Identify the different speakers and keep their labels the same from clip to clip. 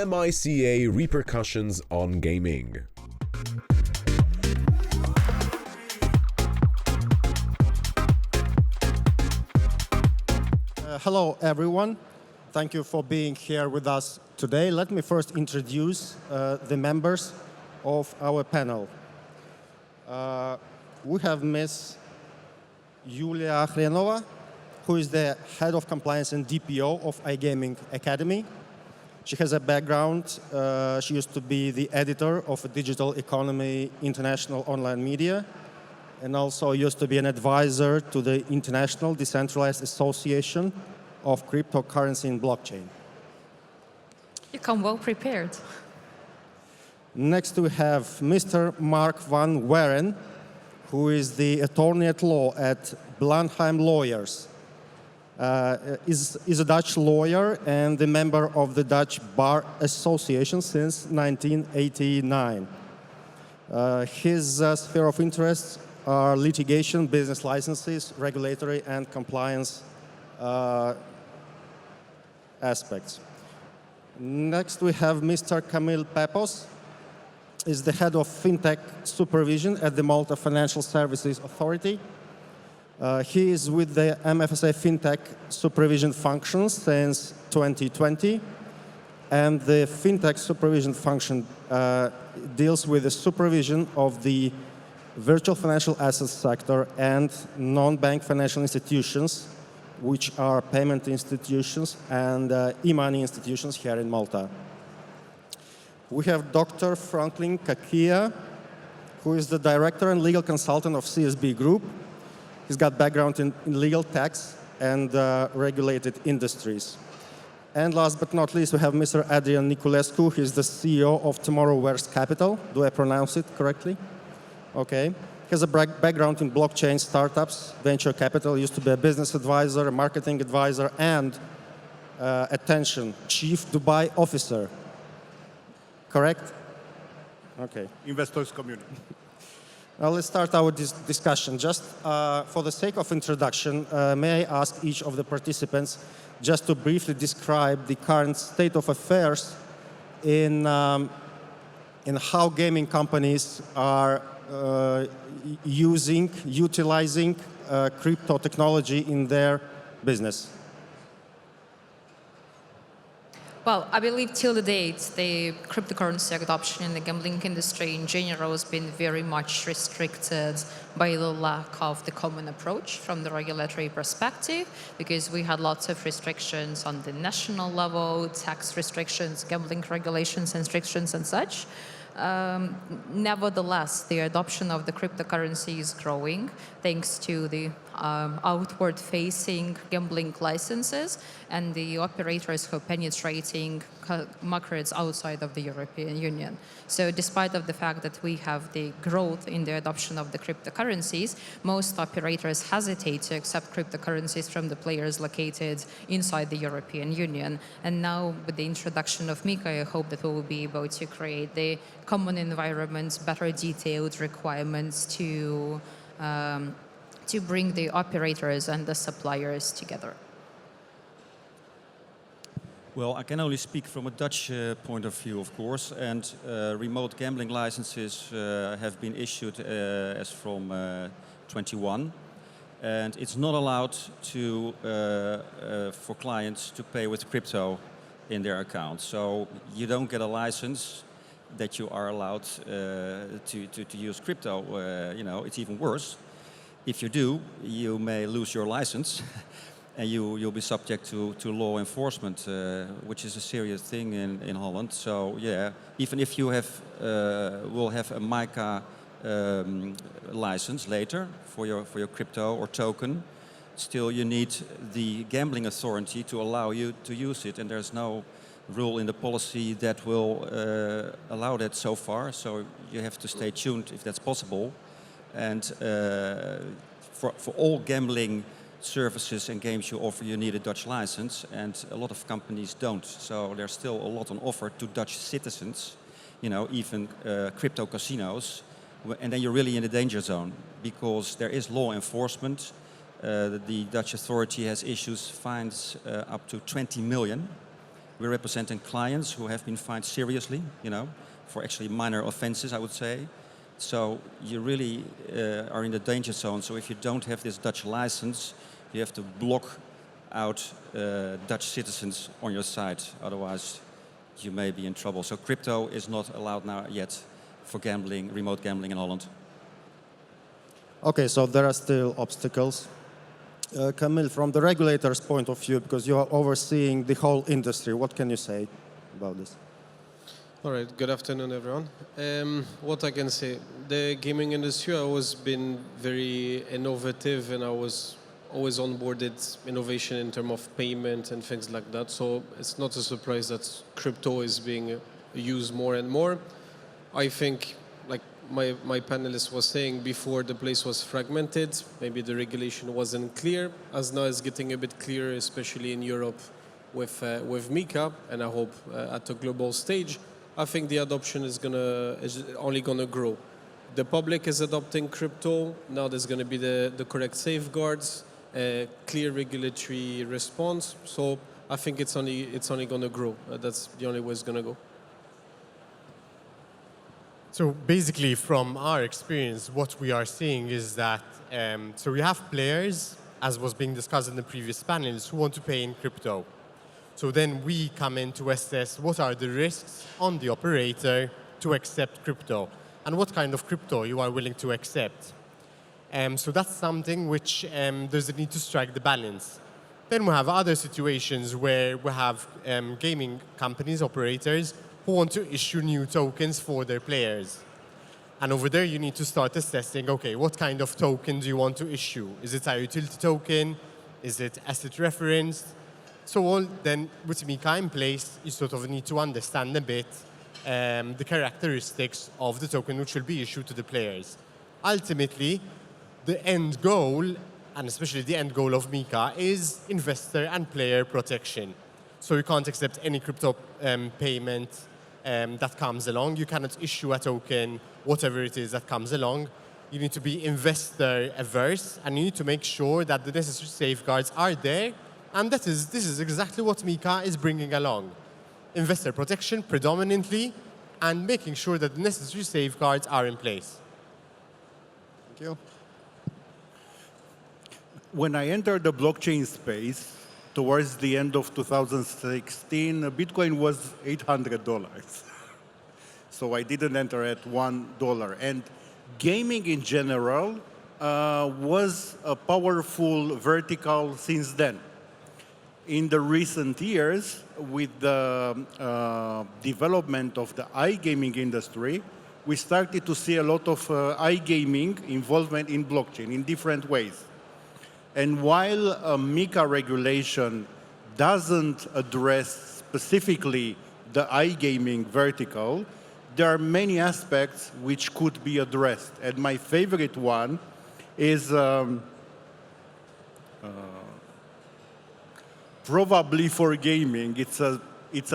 Speaker 1: MiCA repercussions on gaming.
Speaker 2: Hello, everyone. Thank you for being here with us today. Let me first introduce the members of our panel. We have Ms. Yuliya Khrenova, who is the head of compliance and DPO of iGaming Academy. She has a background. She used to be the editor of Digital Economy International Online Media, and also used to be an advisor to the International Decentralized Association of Cryptocurrency and Blockchain.
Speaker 3: You come well prepared.
Speaker 2: Next we have Mr. Mark van Weeren, who is the attorney at law at Blenheim Lawyers. Is a Dutch lawyer and a member of the Dutch Bar Association since 1989. His sphere of interests are litigation, business licenses, regulatory and compliance aspects. Next we have Mr. Camille Pepos, is the head of FinTech Supervision at the Malta Financial Services Authority. He is with the MFSA FinTech Supervision functions since 2020, and the FinTech Supervision function deals with the supervision of the virtual financial assets sector and non-bank financial institutions, which are payment institutions and e-money institutions here in Malta. We have Dr. Franklin Cachia, who is the director and legal consultant of CSB Group. He's got background in legal tax and regulated industries. And last but not least, we have Mr. Adrian Niculescu. He's the CEO of TOMORROWerse Capital. Do I pronounce it correctly? Okay. He has a background in blockchain startups, venture capital, used to be a business advisor, a marketing advisor, and, attention, chief Dubai officer. Correct? Okay.
Speaker 4: Investors community.
Speaker 2: Now let's start our discussion. Just for the sake of introduction, may I ask each of the participants just to briefly describe the current state of affairs in how gaming companies are utilizing crypto technology in their business?
Speaker 3: Well, I believe till the date, the cryptocurrency adoption in the gambling industry in general has been very much restricted by the lack of the common approach from the regulatory perspective, because we had lots of restrictions on the national level, tax restrictions, gambling regulations and restrictions and such. Nevertheless, the adoption of the cryptocurrency is growing thanks to the outward-facing gambling licenses and the operators who are penetrating markets outside of the European Union. So despite of the fact that we have the growth in the adoption of the cryptocurrencies, most operators hesitate to accept cryptocurrencies from the players located inside the European Union. And now with the introduction of MiCA, I hope that we will be able to create the common environments, better detailed requirements to bring the operators and the suppliers together.
Speaker 5: Well, I can only speak from a Dutch point of view, of course, and remote gambling licenses have been issued as from 21, and it's not allowed to for clients to pay with crypto in their account. So you don't get a license that you are allowed to use crypto. You know, it's even worse. If you do, you may lose your license. And you'll be subject to law enforcement, which is a serious thing in Holland. So yeah, even if you will have a MiCA license later for your crypto or token, still you need the gambling authority to allow you to use it. And there's no rule in the policy that will allow that so far. So you have to stay tuned if that's possible. And for all gambling services and games you offer, you need a Dutch license, and a lot of companies don't. So there's still a lot on offer to Dutch citizens, you know, even crypto casinos, and then you're really in the danger zone because there is law enforcement. The Dutch authority has issued fines up to 20 million We're representing clients who have been fined seriously, you know, for actually minor offenses, I would say. So you really are in the danger zone. So if you don't have this Dutch license, you have to block out Dutch citizens on your site. Otherwise, you may be in trouble. So crypto is not allowed now yet for gambling, remote gambling in Holland.
Speaker 2: Okay, so there are still obstacles. Camille, from the regulator's point of view, because you are overseeing the whole industry, what can you say about this?
Speaker 4: All right, good afternoon, everyone. What I can say, the gaming industry has been very innovative, and I was always onboarded innovation in terms of payment and things like that. So it's not a surprise that crypto is being used more and more. I think, like my panelist was saying before, the place was fragmented. Maybe the regulation wasn't clear. As now it's getting a bit clearer, especially in Europe with MiCA, and I hope at a global stage. I think the adoption is only gonna grow. The public is adopting crypto. Now there's gonna be the correct safeguards, clear regulatory response. So I think it's only gonna grow. That's the only way it's gonna go.
Speaker 6: So basically, from our experience, what we are seeing is that so we have players, as was being discussed in the previous panels, who want to pay in crypto. So then we come in to assess what are the risks on the operator to accept crypto and what kind of crypto you are willing to accept. So that's something which there's a need to strike the balance. Then we have other situations where we have gaming companies, operators, who want to issue new tokens for their players. And over there, you need to start assessing, okay, what kind of token do you want to issue? Is it a utility token? Is it asset referenced? So then, with MiCA in place, you sort of need to understand a bit the characteristics of the token which will be issued to the players. Ultimately, the end goal, and especially the end goal of MiCA, is investor and player protection. So you can't accept any crypto payment that comes along. You cannot issue a token, whatever it is that comes along. You need to be investor averse, and you need to make sure that the necessary safeguards are there. And this is exactly what MiCA is bringing along. Investor protection predominantly, and making sure that the necessary safeguards are in place.
Speaker 2: Thank you.
Speaker 7: When I entered the blockchain space, towards the end of 2016, Bitcoin was $800. So I didn't enter at $1. And gaming in general was a powerful vertical since then. In the recent years, with the development of the iGaming industry, we started to see a lot of iGaming involvement in blockchain in different ways. And while MiCA regulation doesn't address specifically the iGaming vertical, there are many aspects which could be addressed. And my favorite one is probably for gaming. It's a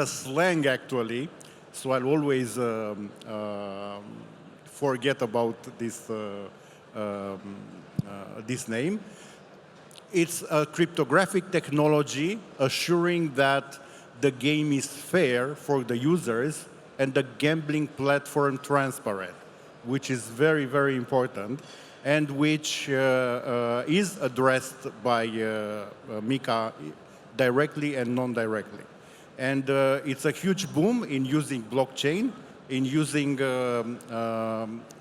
Speaker 7: slang, actually, so I'll always forget about this name. It's a cryptographic technology assuring that the game is fair for the users and the gambling platform transparent, which is very, very important, and which is addressed by MiCA directly and non-directly. And it's a huge boom in using blockchain, in using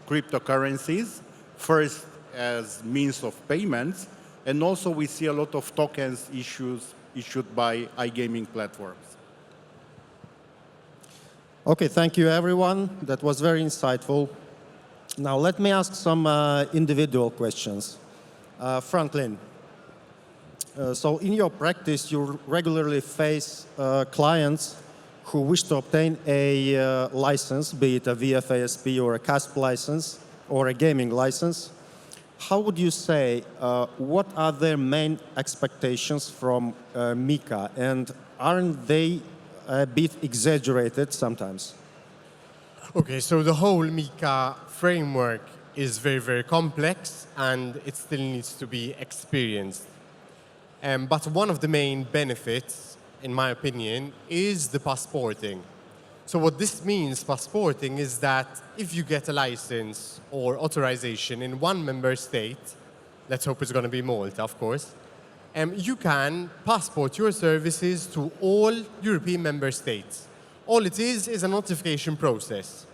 Speaker 7: cryptocurrencies, first as means of payments, and also we see a lot of tokens issued by iGaming platforms.
Speaker 2: Okay, thank you, everyone. That was very insightful. Now, let me ask some individual questions. Franklin, so in your practice, you regularly face clients who wish to obtain a license, be it a VFASP or a CASP license or a gaming license. How would you say, what are their main expectations from MiCA, and aren't they a bit exaggerated sometimes?
Speaker 6: Okay, so the whole MiCA framework is very, very complex, and it still needs to be experienced. But one of the main benefits in my opinion, is the passporting. So what this means, passporting, is that if you get a license or authorization in one member state, let's hope it's going to be Malta, of course, you can passport your services to all European member states. All it is a notification process.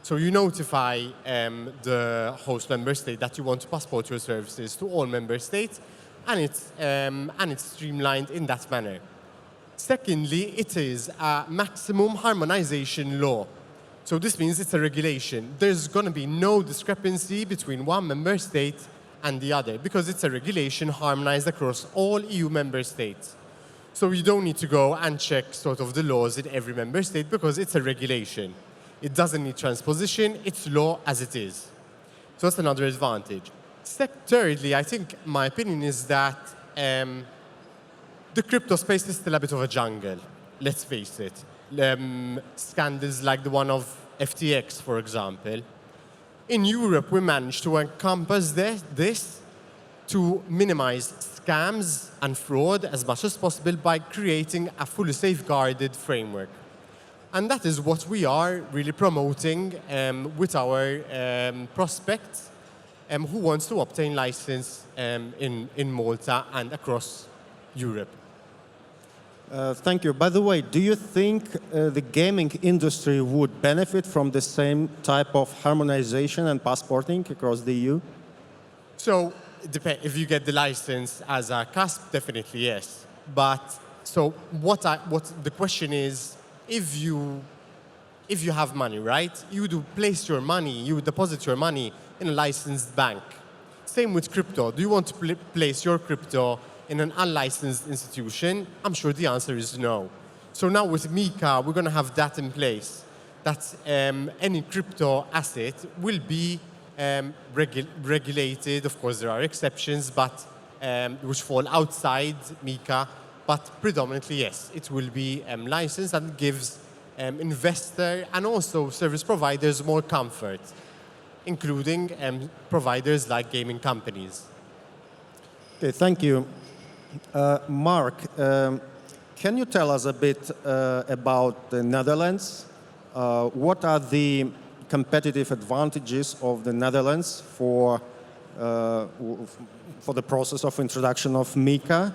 Speaker 6: So you notify the host member state that you want to passport your services to all member states, and it's streamlined in that manner. Secondly, it is a maximum harmonization law. So this means it's a regulation. There's going to be no discrepancy between one member state and the other, because it's a regulation harmonized across all EU member states. So you don't need to go and check sort of the laws in every member state, because it's a regulation. It doesn't need transposition, it's law as it is. So that's another advantage. Thirdly, I think my opinion is that the crypto space is still a bit of a jungle, let's face it. Scandals like the one of FTX, for example. In Europe, we managed to encompass this to minimize scams and fraud as much as possible by creating a fully safeguarded framework. And that is what we are really promoting with our prospects who wants to obtain license in Malta and across Europe.
Speaker 2: Thank you. By the way, do you think the gaming industry would benefit from the same type of harmonization and passporting across the EU?
Speaker 6: So, if you get the license as a CASP, definitely yes. But so what the question is, if you have money, right? You would place your money, you would deposit your money in a licensed bank. Same with crypto. Do you want to place your crypto in an unlicensed institution? I'm sure the answer is no. So now with MiCA, we're going to have that in place. That any crypto asset will be regulated. Of course, there are exceptions, but which fall outside MiCA. But predominantly, yes, it will be licensed, and gives investor and also service providers more comfort, including providers like gaming companies.
Speaker 2: Okay, thank you. Mark, can you tell us a bit about the Netherlands? What are the competitive advantages of the Netherlands for the process of introduction of MiCA?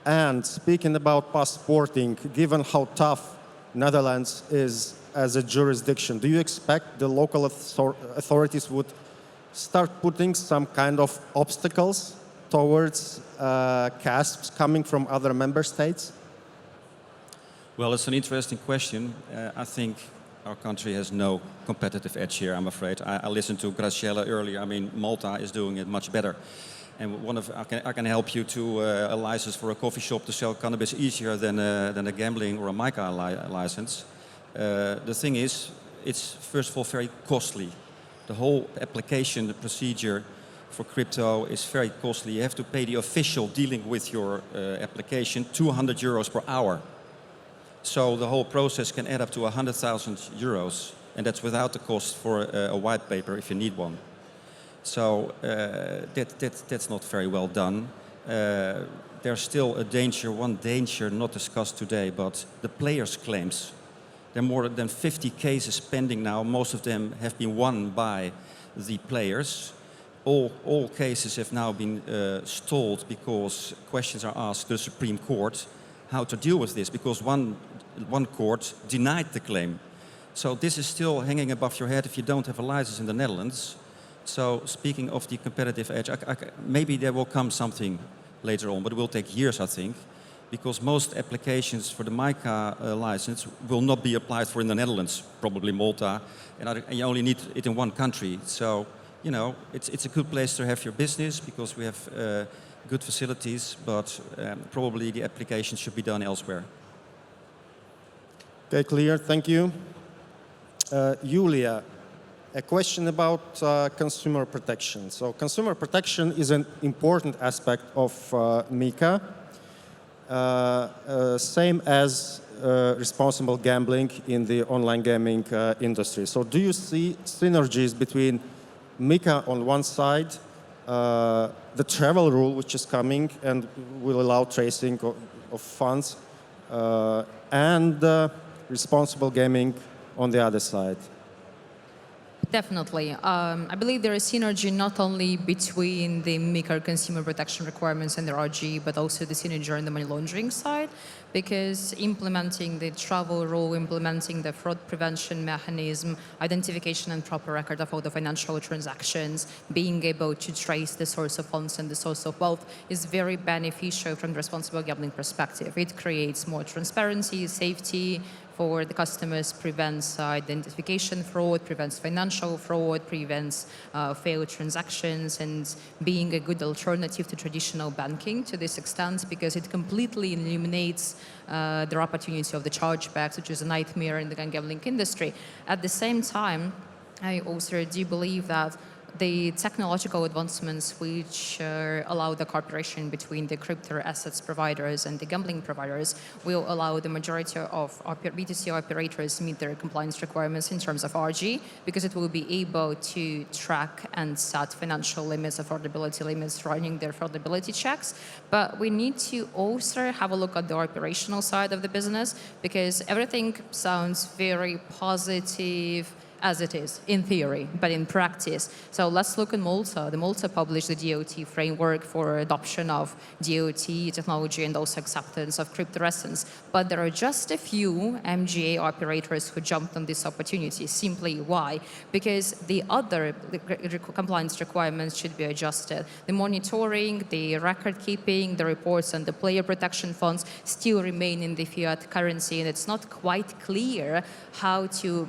Speaker 2: And speaking about passporting, given how tough Netherlands is as a jurisdiction, do you expect the local authorities would start putting some kind of obstacles towards CASPs coming from other member states?
Speaker 5: Well, it's an interesting question. I think our country has no competitive edge here, I'm afraid. I listened to Graciela earlier. I mean, Malta is doing it much better. And I can help you to a license for a coffee shop to sell cannabis easier than a gambling or a MiCA license. The thing is, it's first of all very costly. The whole application, the procedure for crypto is very costly. You have to pay the official dealing with your application 200 euros per hour. So the whole process can add up to 100,000 euros, and that's without the cost for a white paper if you need one. So that's not very well done. There's still a danger, one danger not discussed today, but the players' claims. There are more than 50 cases pending now. Most of them have been won by the players. All cases have now been stalled because questions are asked to the Supreme Court how to deal with this, because one court denied the claim. So this is still hanging above your head if you don't have a license in the Netherlands. So speaking of the competitive edge, maybe there will come something later on, but it will take years, I think, because most applications for the MiCA license will not be applied for in the Netherlands, probably Malta, and you only need it in one country. So, you know, it's a good place to have your business because we have good facilities, but probably the application should be done elsewhere.
Speaker 2: Okay, clear. Thank you. Yuliya, a question about consumer protection. So consumer protection is an important aspect of MiCA, same as responsible gambling in the online gaming industry. So do you see synergies between MiCA on one side, the travel rule which is coming and will allow tracing of funds, and responsible gaming on the other side?
Speaker 3: Definitely. I believe there is synergy not only between the MiCA consumer protection requirements and the RG, but also the synergy on the money laundering side, because implementing the travel rule, implementing the fraud prevention mechanism, identification and proper record of all the financial transactions, being able to trace the source of funds and the source of wealth is very beneficial from the responsible gambling perspective. It creates more transparency, safety, for the customers, prevents identification fraud, prevents financial fraud, prevents failed transactions, and being a good alternative to traditional banking to this extent, because it completely eliminates the opportunity of the chargebacks, which is a nightmare in the gambling industry. At the same time, I also do believe that the technological advancements which allow the cooperation between the crypto assets providers and the gambling providers will allow the majority of B2C operators meet their compliance requirements in terms of RG, because it will be able to track and set financial limits, affordability limits, running their affordability checks. But we need to also have a look at the operational side of the business, because everything sounds very positive as it is, in theory, but in practice. So let's look at Malta. The Malta published the DOT framework for adoption of DOT technology and also acceptance of cryptocurrencies. But there are just a few MGA operators who jumped on this opportunity. Simply why? Because the other compliance requirements should be adjusted. The monitoring, the record keeping, the reports, and the player protection funds still remain in the fiat currency, and it's not quite clear how to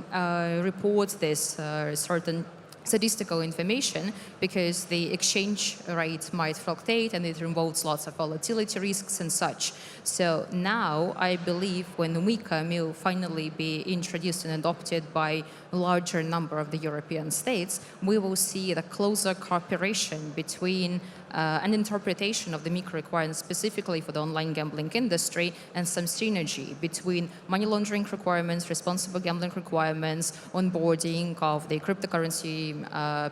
Speaker 3: report this certain statistical information, because the exchange rate might fluctuate and it involves lots of volatility risks and such. So now I believe when MiCA will finally be introduced and adopted by a larger number of the European states, we will see the closer cooperation between an interpretation of the MiCA requirements specifically for the online gambling industry, and some synergy between money laundering requirements, responsible gambling requirements, onboarding of the cryptocurrency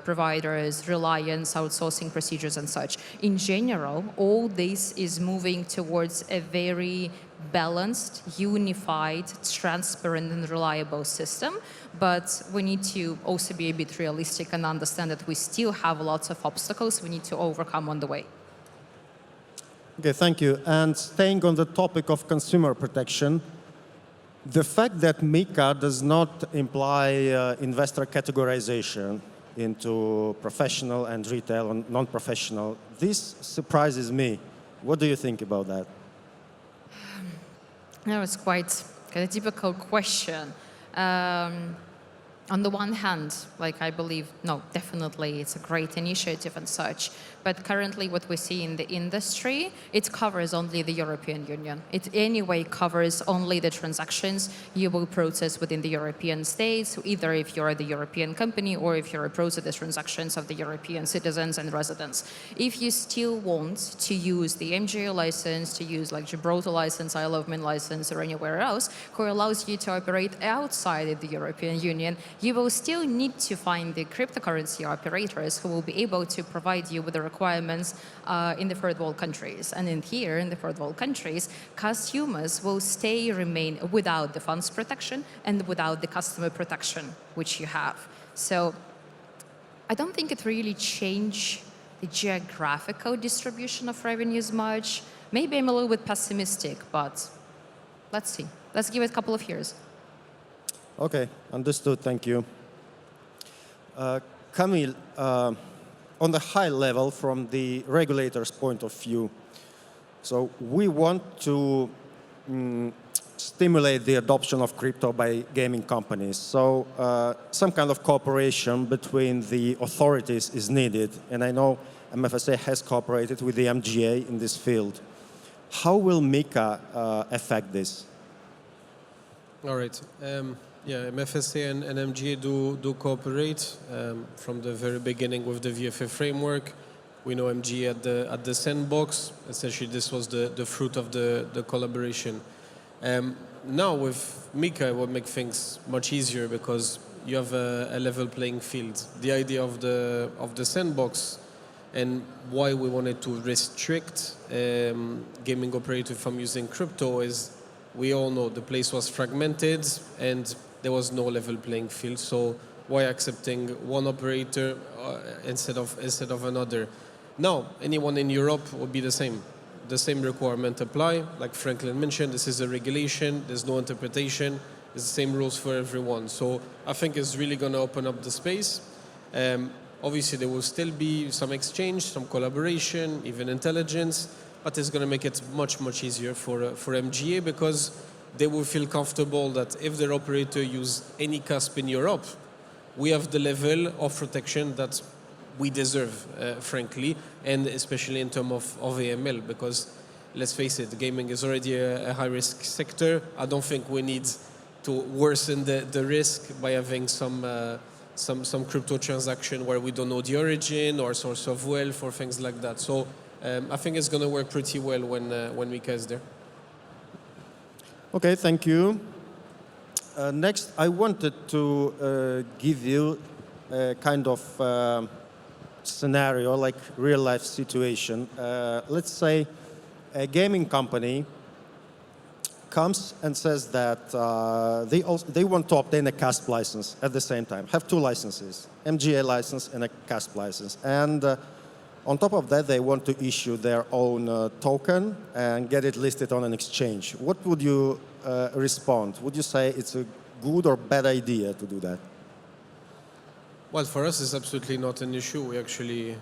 Speaker 3: providers, reliance, outsourcing procedures and such. In general, all this is moving towards a very balanced, unified, transparent and reliable system. But we need to also be a bit realistic and understand that we still have lots of obstacles we need to overcome on the way.
Speaker 2: Okay, thank you. And staying on the topic of consumer protection, the fact that MiCA does not imply investor categorization into professional and retail and non-professional, this surprises me. What do you think about that?
Speaker 3: No, it's quite a difficult question. On the one hand, like I believe, no, definitely it's a great initiative and such. But currently what we see in the industry, it covers only the European Union. It anyway covers only the transactions you will process within the European states, either if you're the European company or if you're processing the transactions of the European citizens and residents. If you still want to use the MGA license, to use like Gibraltar license, Isle of Man license, or anywhere else, who allows you to operate outside of the European Union, you will still need to find the cryptocurrency operators who will be able to provide you with the requirements in the third world countries. And in here, in the third world countries, consumers will remain without the funds protection and without the customer protection, which you have. So I don't think it really changed the geographical distribution of revenues much. Maybe I'm a little bit pessimistic, but let's see. Let's give it a couple of years.
Speaker 2: Okay, understood, thank you. Camille, on the high level, from the regulator's point of view, so we want to stimulate the adoption of crypto by gaming companies. So some kind of cooperation between the authorities is needed, and I know MFSA has cooperated with the MGA in this field. How will MiCA affect this?
Speaker 4: All right. Yeah, MFSA and MGA do cooperate from the very beginning with the VFA framework. We know MGA at the sandbox. Essentially, this was the fruit of the collaboration. Now with MiCA, it will make things much easier because you have a level playing field. The idea of the sandbox and why we wanted to restrict gaming operators from using crypto is we all know the place was fragmented and there was no level playing field. So why accepting one operator instead of another? Now, anyone in Europe would be the same. The same requirement apply. Like Franklin mentioned, this is a regulation. There's no interpretation. It's the same rules for everyone. So I think it's really going to open up the space. Obviously, there will still be some exchange, some collaboration, even intelligence, but it's going to make it much, much easier for MGA because they will feel comfortable that if their operator use any CASP in Europe, we have the level of protection that we deserve, frankly, and especially in terms of AML, because let's face it, gaming is already a high-risk sector. I don't think we need to worsen the risk by having some crypto transaction where we don't know the origin or source of wealth or things like that. So I think it's going to work pretty well when MiCA is there.
Speaker 2: Okay, thank you. Next, I wanted to give you a kind of scenario, like real-life situation. Let's say a gaming company comes and says that they want to obtain a CASP license at the same time, have two licenses, MGA license and a CASP license. And on top of that, they want to issue their own token and get it listed on an exchange. What would you respond? Would you say it's a good or bad idea to do that?
Speaker 4: Well, for us, it's absolutely not an issue. We actually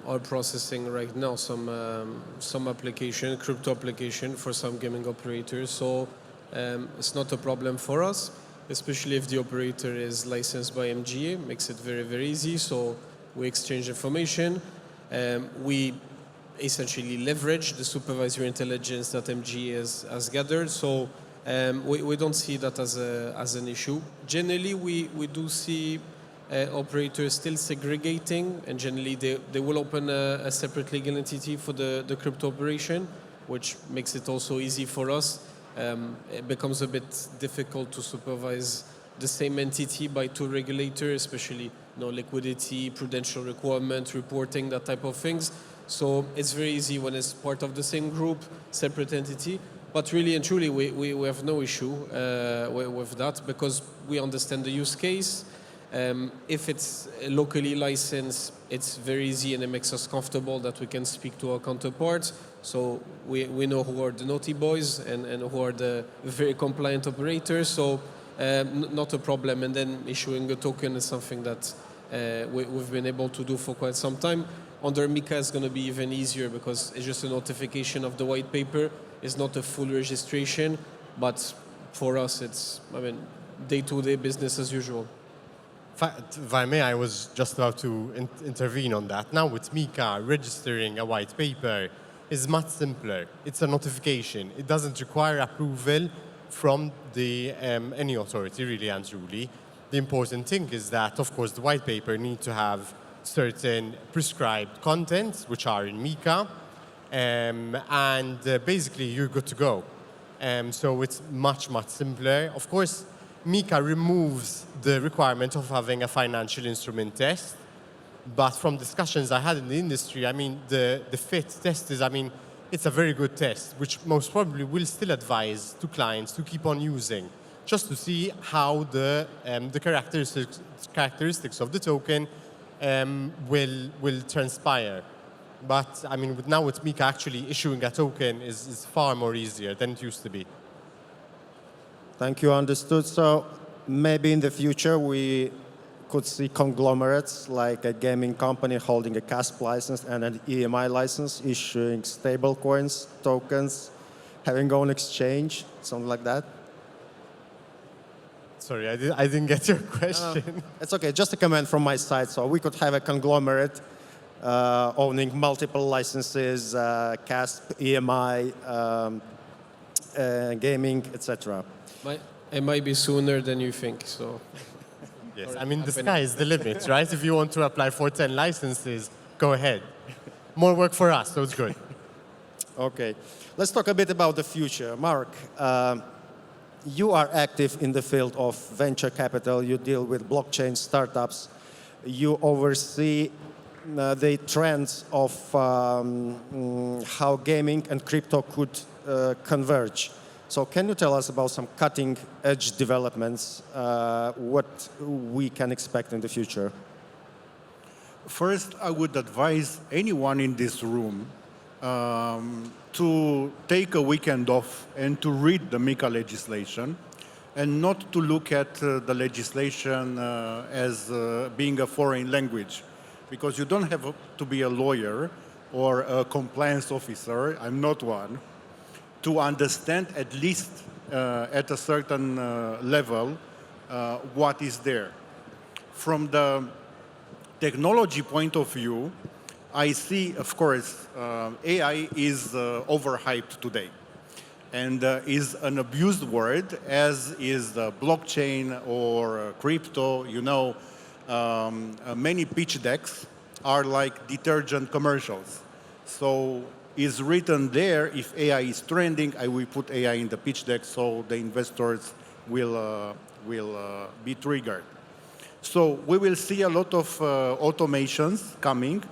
Speaker 4: are processing right now some application, crypto application for some gaming operators. So it's not a problem for us, especially if the operator is licensed by MGA. Makes it very, very easy. So we exchange information. We essentially leverage the supervisory intelligence that MGA has gathered. So we don't see that as an issue. Generally, we do see operators still segregating, and generally they will open a separate legal entity for the crypto operation, which makes it also easy for us. It becomes a bit difficult to supervise the same entity by two regulators, especially liquidity, prudential requirement, reporting, that type of things. So it's very easy when it's part of the same group, separate entity. But really and truly, we have no issue with that because we understand the use case. If it's locally licensed, it's very easy and it makes us comfortable that we can speak to our counterparts. So we know who are the naughty boys and who are the very compliant operators. So not a problem. And then issuing a token is something that we've been able to do for quite some time. Under MiCA, it's going to be even easier because it's just a notification of the white paper. It's not a full registration. But for us, it's, day-to-day business as usual.
Speaker 6: If I may, I was just about to intervene on that. Now with MiCA, registering a white paper is much simpler. It's a notification. It doesn't require approval from any authority, really and truly. The important thing is that, of course, the white paper needs to have certain prescribed contents, which are in MiCA, and basically you're good to go. So it's much, much simpler. Of course, MiCA removes the requirement of having a financial instrument test, but from discussions I had in the industry, the FIT test is, it's a very good test, which most probably will still advise to clients to keep on using, just to see how the characteristics of the token will transpire. But now with MiCA, actually issuing a token is far more easier than it used to be.
Speaker 2: Thank you, understood. So maybe in the future we could see conglomerates like a gaming company holding a CASP license and an EMI license, issuing stable coins, tokens, having own exchange, something like that.
Speaker 6: Sorry, I didn't get your question.
Speaker 2: It's okay, just a comment from my side. So we could have a conglomerate owning multiple licenses, CASP, EMI, gaming, etc.
Speaker 4: It might be sooner than you think. So.
Speaker 6: Yes, the sky is the limit, right? If you want to apply for 10 licenses, go ahead. More work for us, so it's good.
Speaker 2: Okay, let's talk a bit about the future. Mark, you are active in the field of venture capital. You deal with blockchain startups. You oversee the trends of how gaming and crypto could converge. So can you tell us about some cutting-edge developments, what we can expect in the future?
Speaker 7: First, I would advise anyone in this room to take a weekend off and to read the MiCA legislation and not to look at the legislation as being a foreign language, because you don't have to be a lawyer or a compliance officer, I'm not one, to understand at least at a certain level what is there. From the technology point of view, I see, of course, AI is overhyped today and is an abused word, as is blockchain or crypto. You know, many pitch decks are like detergent commercials. So is written there, if AI is trending, I will put AI in the pitch deck so the investors will be triggered. So we will see a lot of automations coming,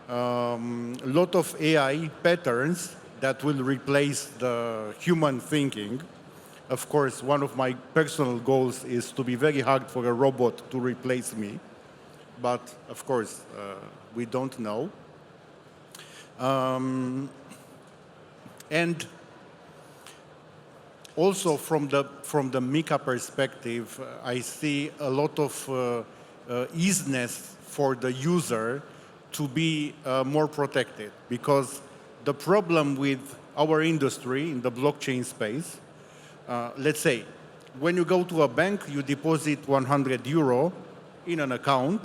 Speaker 7: a lot of AI patterns that will replace the human thinking. Of course, one of my personal goals is to be very hard for a robot to replace me. But of course, we don't know. And also from the MiCA perspective, I see a lot of easiness for the user to be more protected, because the problem with our industry in the blockchain space, let's say, when you go to a bank, you deposit 100 euro in an account.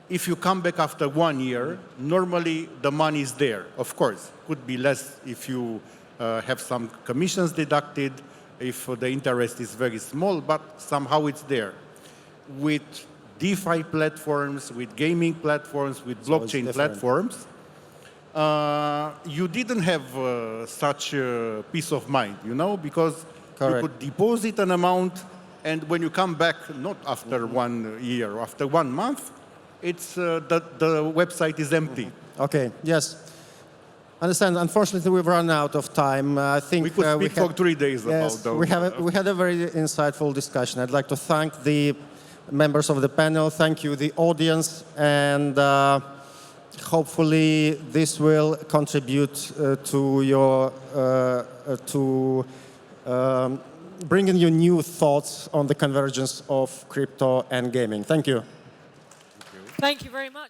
Speaker 7: If you come back after 1 year, normally the money is there. Of course, could be less if you have some commissions deducted, if the interest is very small, but somehow it's there. With DeFi platforms, with gaming platforms, with blockchain platforms, you didn't have such peace of mind, you know, because you could deposit an amount, and when you come back, not after 1 year, after 1 month, it's the website is empty.
Speaker 2: Okay, yes. Understand. Unfortunately, we've run out of time. I think
Speaker 7: we could speak for 3 days about those.
Speaker 2: We had a very insightful discussion. I'd like to thank the members of the panel, thank you, the audience, and hopefully this will contribute to your bringing you new thoughts on the convergence of crypto and gaming. Thank you.
Speaker 8: Thank you very much.